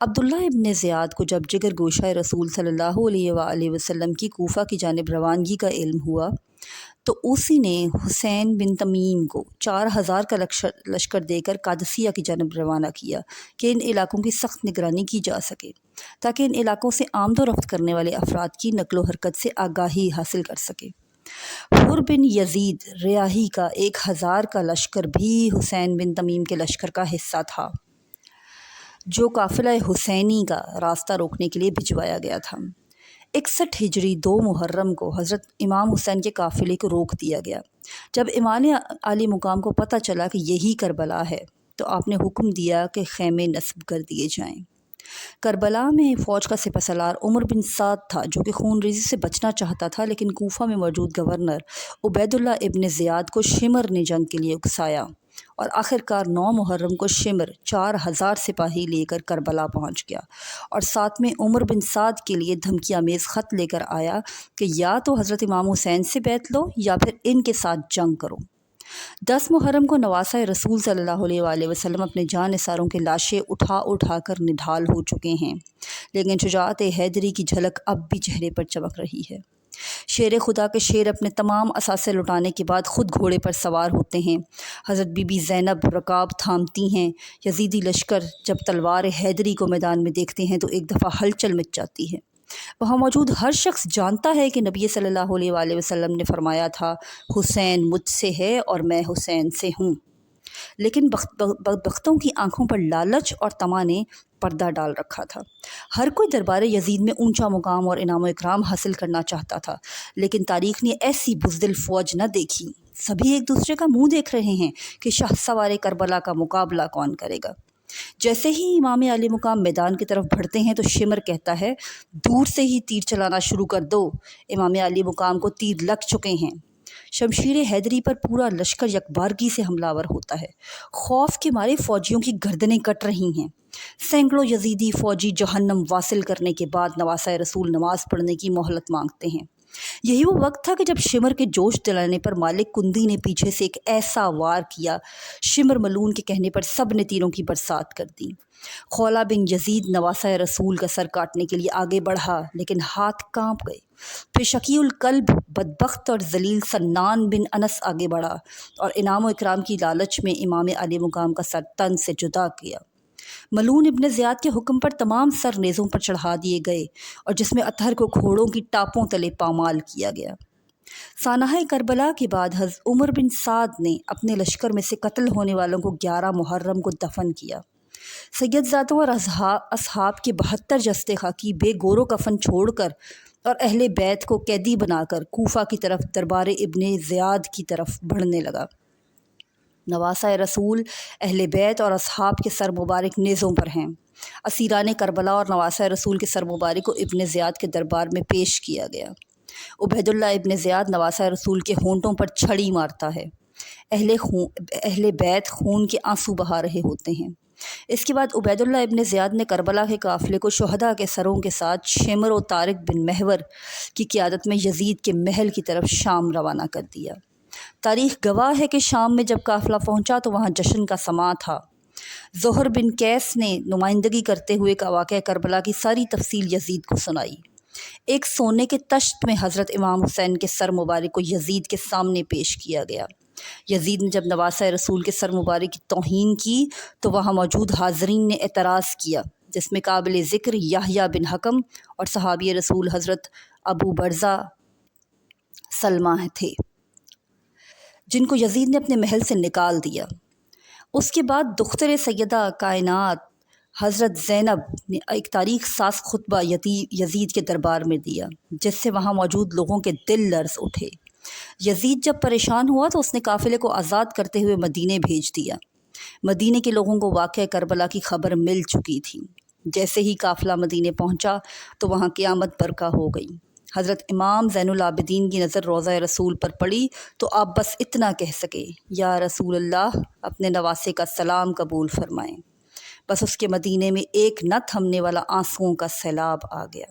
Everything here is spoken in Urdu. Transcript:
عبداللہ ابن زیاد کو جب جگر گوشہ رسول صلی اللہ علیہ وآلہ وسلم کی کوفہ کی جانب روانگی کا علم ہوا تو اسی نے حسین بن تمیم کو 4000 کا لشکر دے کر قادسیہ کی جانب روانہ کیا کہ ان علاقوں کی سخت نگرانی کی جا سکے تاکہ ان علاقوں سے آمد و رفت کرنے والے افراد کی نقل و حرکت سے آگاہی حاصل کر سکے۔ حر بن یزید ریاحی کا 1000 کا لشکر بھی حسین بن تمیم کے لشکر کا حصہ تھا، جو قافلہ حسینی کا راستہ روکنے کے لیے بھجوایا گیا تھا۔ 61 ہجری 2 محرم کو حضرت امام حسین کے قافلے کو روک دیا گیا۔ جب امام علی مقام کو پتہ چلا کہ یہی کربلا ہے تو آپ نے حکم دیا کہ خیمے نصب کر دیے جائیں۔ کربلا میں فوج کا سپہ سالار عمر بن سعد تھا، جو کہ خون ریزی سے بچنا چاہتا تھا، لیکن کوفہ میں موجود گورنر عبیداللہ ابن زیاد کو شمر نے جنگ کے لیے اکسایا اور آخرکار 9 محرم کو شمر 4000 سپاہی لے کر کربلا پہنچ گیا اور ساتھ میں عمر بن سعد کے لیے دھمکی آمیز خط لے کر آیا کہ یا تو حضرت امام حسین سے بیعت لو یا پھر ان کے ساتھ جنگ کرو۔ 10 محرم کو نواسہ رسول صلی اللہ علیہ وآلہ وسلم اپنے جان نثاروں کی لاشیں اٹھا کر نڈھال ہو چکے ہیں، لیکن شجاعت حیدری کی جھلک اب بھی چہرے پر چمک رہی ہے۔ شیر خدا کے شیر اپنے تمام اثاثے لٹانے کے بعد خود گھوڑے پر سوار ہوتے ہیں۔ حضرت بی بی زینب رکاب تھامتی ہیں۔ یزیدی لشکر جب تلوار حیدری کو میدان میں دیکھتے ہیں تو ایک دفعہ ہلچل مچ جاتی ہے۔ وہاں موجود ہر شخص جانتا ہے کہ نبی صلی اللہ علیہ وآلہ وسلم نے فرمایا تھا، حسین مجھ سے ہے اور میں حسین سے ہوں، لیکن بدبختوں کی آنکھوں پر لالچ اور طمع نے پردہ ڈال رکھا تھا۔ ہر کوئی دربار یزید میں اونچا مقام اور انعام و اکرام حاصل کرنا چاہتا تھا، لیکن تاریخ نے ایسی بزدل فوج نہ دیکھی۔ سبھی ایک دوسرے کا منہ دیکھ رہے ہیں کہ شاہ سوار کربلا کا مقابلہ کون کرے گا۔ جیسے ہی امام علی مقام میدان کی طرف بڑھتے ہیں تو شمر کہتا ہے، دور سے ہی تیر چلانا شروع کر دو، امام علی مقام کو تیر لگ چکے ہیں۔ شمشیر حیدری پر پورا لشکر یکبارگی سے حملہ آور ہوتا ہے۔ خوف کے مارے فوجیوں کی گردنیں کٹ رہی ہیں۔ سینکڑوں یزیدی فوجی جہنم واصل کرنے کے بعد نواسہ رسول نماز پڑھنے کی مہلت مانگتے ہیں۔ یہی وہ وقت تھا کہ جب شمر کے جوش دلانے پر مالک کندی نے پیچھے سے ایک ایسا وار کیا، شمر ملون کے کہنے پر سب نے تیروں کی برسات کر دی۔ خولہ بن یزید نواسہ رسول کا سر کاٹنے کے لیے آگے بڑھا، لیکن ہاتھ کانپ گئے۔ پھر شقی القلب بدبخت اور ذلیل سنان بن انس آگے بڑھا اور انعام و اکرام کی لالچ میں امام علی مقام کا سر تن سے جدا کیا۔ ملون ابن زیاد کے حکم پر تمام سر نیزوں پر چڑھا دیے گئے اور جس میں اطہر کو گھوڑوں کی ٹاپوں تلے پامال کیا گیا۔ سانحہ کربلا کے بعد حضرت عمر بن سعد نے اپنے لشکر میں سے قتل ہونے والوں کو 11 محرم کو دفن کیا۔ سید زادوں اور اصحاب کے 72 جسد خاکی بے گور و کفن چھوڑ کر اور اہل بیت کو قیدی بنا کر کوفہ کی طرف دربار ابن زیاد کی طرف بڑھنے لگا۔ نواسہ رسول، اہل بیت اور اصحاب کے سر مبارک نیزوں پر ہیں۔ اسیران کربلا اور نواسہ رسول کے سر مبارک کو ابن زیاد کے دربار میں پیش کیا گیا۔ عبیداللہ ابن زیاد نواسہ رسول کے ہونٹوں پر چھڑی مارتا ہے۔ اہل بیت خون کے آنسو بہا رہے ہوتے ہیں۔ اس کے بعد عبیداللہ ابن زیاد نے کربلا کے قافلے کو شہداء کے سروں کے ساتھ شمر و طارق بن محور کی قیادت میں یزید کے محل کی طرف شام روانہ کر دیا۔ تاریخ گواہ ہے کہ شام میں جب قافلہ پہنچا تو وہاں جشن کا سماں تھا۔ زہر بن قیس نے نمائندگی کرتے ہوئے واقعہ کربلا کی ساری تفصیل یزید کو سنائی۔ ایک سونے کے تشت میں حضرت امام حسین کے سر مبارک کو یزید کے سامنے پیش کیا گیا۔ یزید نے جب نواسہ رسول کے سر مبارک کی توہین کی تو وہاں موجود حاضرین نے اعتراض کیا، جس میں قابل ذکر یحییٰ بن حکم اور صحابی رسول حضرت ابو برزہ سلمہ تھے، جن کو یزید نے اپنے محل سے نکال دیا۔ اس کے بعد دختر سیدہ کائنات حضرت زینب نے ایک تاریخ ساز خطبہ یزید کے دربار میں دیا، جس سے وہاں موجود لوگوں کے دل لرز اٹھے۔ یزید جب پریشان ہوا تو اس نے قافلے کو آزاد کرتے ہوئے مدینے بھیج دیا۔ مدینے کے لوگوں کو واقعہ کربلا کی خبر مل چکی تھی۔ جیسے ہی قافلہ مدینے پہنچا تو وہاں قیامت برپا ہو گئی۔ حضرت امام زین العابدین کی نظر روضہ رسول پر پڑی تو آپ بس اتنا کہہ سکے، یا رسول اللہ، اپنے نواسے کا سلام قبول فرمائیں۔ بس اس کے مدینے میں ایک نہ تھمنے والا آنسوؤں کا سیلاب آ گیا۔